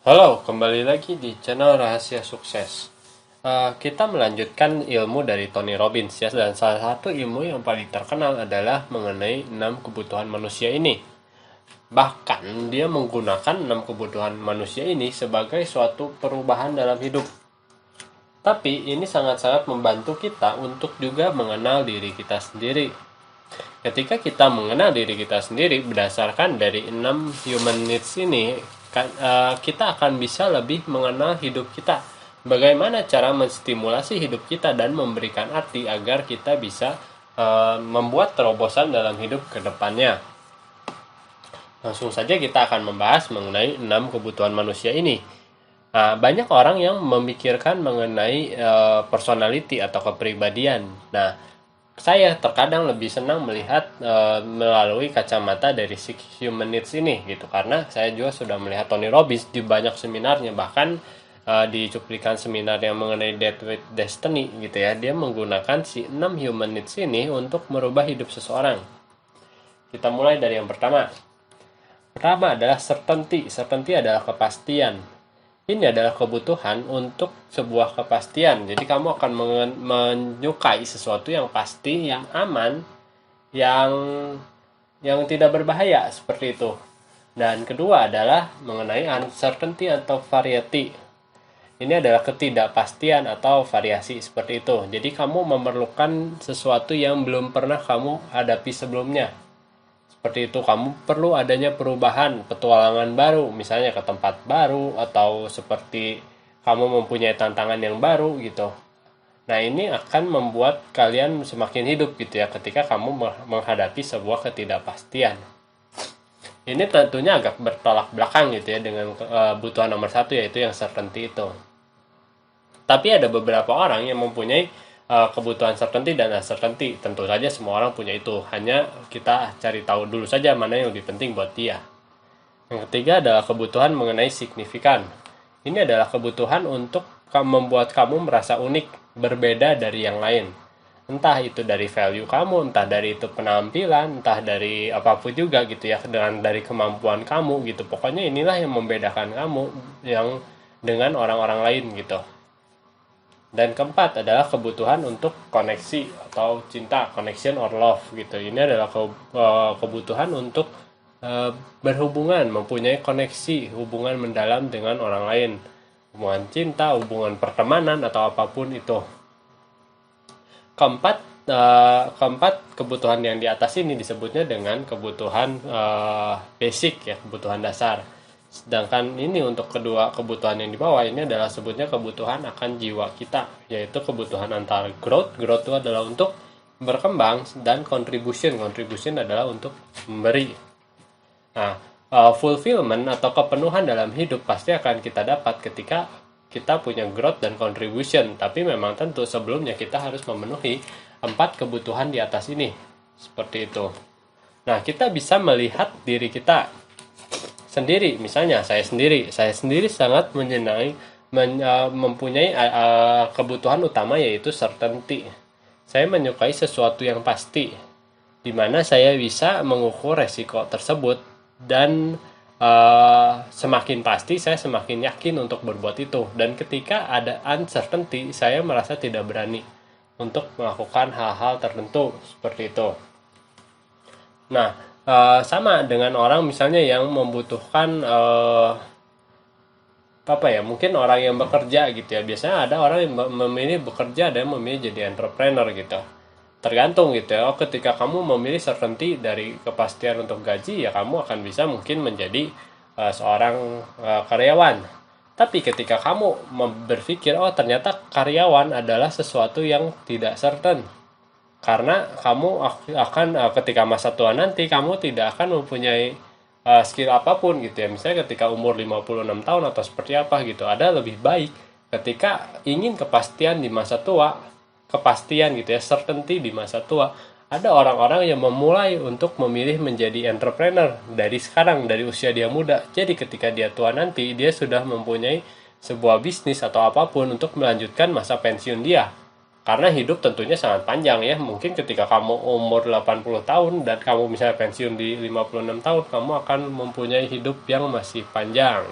Halo, kembali lagi di channel Rahasia Sukses. Kita melanjutkan ilmu dari Tony Robbins ya, dan salah satu ilmu yang paling terkenal adalah mengenai 6 kebutuhan manusia ini. Bahkan dia menggunakan 6 kebutuhan manusia ini sebagai suatu perubahan dalam hidup. Tapi ini sangat-sangat membantu kita untuk juga mengenal diri kita sendiri. Ketika kita mengenal diri kita sendiri berdasarkan dari 6 human needs ini, kita akan bisa lebih mengenal hidup kita. Bagaimana cara menstimulasi hidup kita dan memberikan arti agar kita bisa membuat terobosan dalam hidup ke depannya. Langsung saja kita akan membahas mengenai 6 kebutuhan manusia ini. Nah, banyak orang yang memikirkan mengenai personality atau kepribadian. Nah, saya terkadang lebih senang melihat melalui kacamata dari Six Human Needs ini gitu, karena saya juga sudah melihat Tony Robbins di banyak seminarnya, bahkan di cuplikan seminar yang mengenai Death with Destiny gitu ya, dia menggunakan si 6 Human Needs ini untuk merubah hidup seseorang. Kita mulai dari yang pertama. Pertama adalah certainty. Certainty adalah kepastian. Ini adalah kebutuhan untuk sebuah kepastian. Jadi kamu akan menyukai sesuatu yang pasti, yang aman, yang tidak berbahaya seperti itu. Dan kedua adalah mengenai uncertainty atau variety. Ini adalah ketidakpastian atau variasi seperti itu. Jadi kamu memerlukan sesuatu yang belum pernah kamu hadapi sebelumnya. Seperti itu, kamu perlu adanya perubahan, petualangan baru, misalnya ke tempat baru, atau seperti kamu mempunyai tantangan yang baru gitu. Nah, ini akan membuat kalian semakin hidup gitu ya, ketika kamu menghadapi sebuah ketidakpastian. Ini tentunya agak bertolak belakang gitu ya dengan kebutuhan nomor satu, yaitu yang certainty itu. Tapi ada beberapa orang yang mempunyai kebutuhan certainty dan uncertainty. Tentu saja semua orang punya itu, hanya kita cari tahu dulu saja mana yang lebih penting buat dia. Yang ketiga adalah kebutuhan mengenai signifikan. Ini adalah kebutuhan untuk membuat kamu merasa unik, berbeda dari yang lain. Entah itu dari value kamu, entah dari itu penampilan, entah dari apapun juga gitu ya, dari kemampuan kamu gitu. Pokoknya inilah yang membedakan kamu yang dengan orang-orang lain gitu. Dan keempat adalah kebutuhan untuk koneksi atau cinta, connection or love gitu. Ini adalah kebutuhan untuk berhubungan, mempunyai koneksi, hubungan mendalam dengan orang lain. Hubungan cinta, hubungan pertemanan atau apapun itu. Keempat kebutuhan yang di atas ini disebutnya dengan kebutuhan basic ya, kebutuhan dasar. Sedangkan ini untuk kedua kebutuhan yang di bawah ini adalah sebutnya kebutuhan akan jiwa kita, yaitu kebutuhan antara growth itu adalah untuk berkembang, dan contribution adalah untuk memberi. Nah, fulfillment atau kepenuhan dalam hidup pasti akan kita dapat ketika kita punya growth dan contribution, tapi memang tentu sebelumnya kita harus memenuhi 4 kebutuhan di atas ini, seperti itu. Nah, kita bisa melihat diri kita sendiri. Misalnya saya sendiri sangat menyenangi mempunyai kebutuhan utama, yaitu certainty. Saya menyukai sesuatu yang pasti, di mana saya bisa mengukur resiko tersebut, dan semakin pasti saya semakin yakin untuk berbuat itu. Dan ketika ada uncertainty, saya merasa tidak berani untuk melakukan hal-hal tertentu seperti itu. Nah, sama dengan orang misalnya yang membutuhkan mungkin orang yang bekerja gitu ya. Biasanya ada orang yang memilih bekerja, ada yang memilih jadi entrepreneur gitu. Tergantung gitu ya. Ketika kamu memilih certainty dari kepastian untuk gaji, ya kamu akan bisa mungkin menjadi seorang karyawan. Tapi ketika kamu berpikir, oh ternyata karyawan adalah sesuatu yang tidak certain, karena kamu akan ketika masa tua nanti kamu tidak akan mempunyai skill apapun gitu ya. Misalnya ketika umur 56 tahun atau seperti apa gitu, ada lebih baik ketika ingin kepastian di masa tua, kepastian gitu ya, certainty di masa tua. Ada orang-orang yang memulai untuk memilih menjadi entrepreneur dari sekarang, dari usia dia muda. Jadi ketika dia tua nanti, dia sudah mempunyai sebuah bisnis atau apapun untuk melanjutkan masa pensiun dia. Karena hidup tentunya sangat panjang ya. Mungkin ketika kamu umur 80 tahun dan kamu misalnya pensiun di 56 tahun, kamu akan mempunyai hidup yang masih panjang.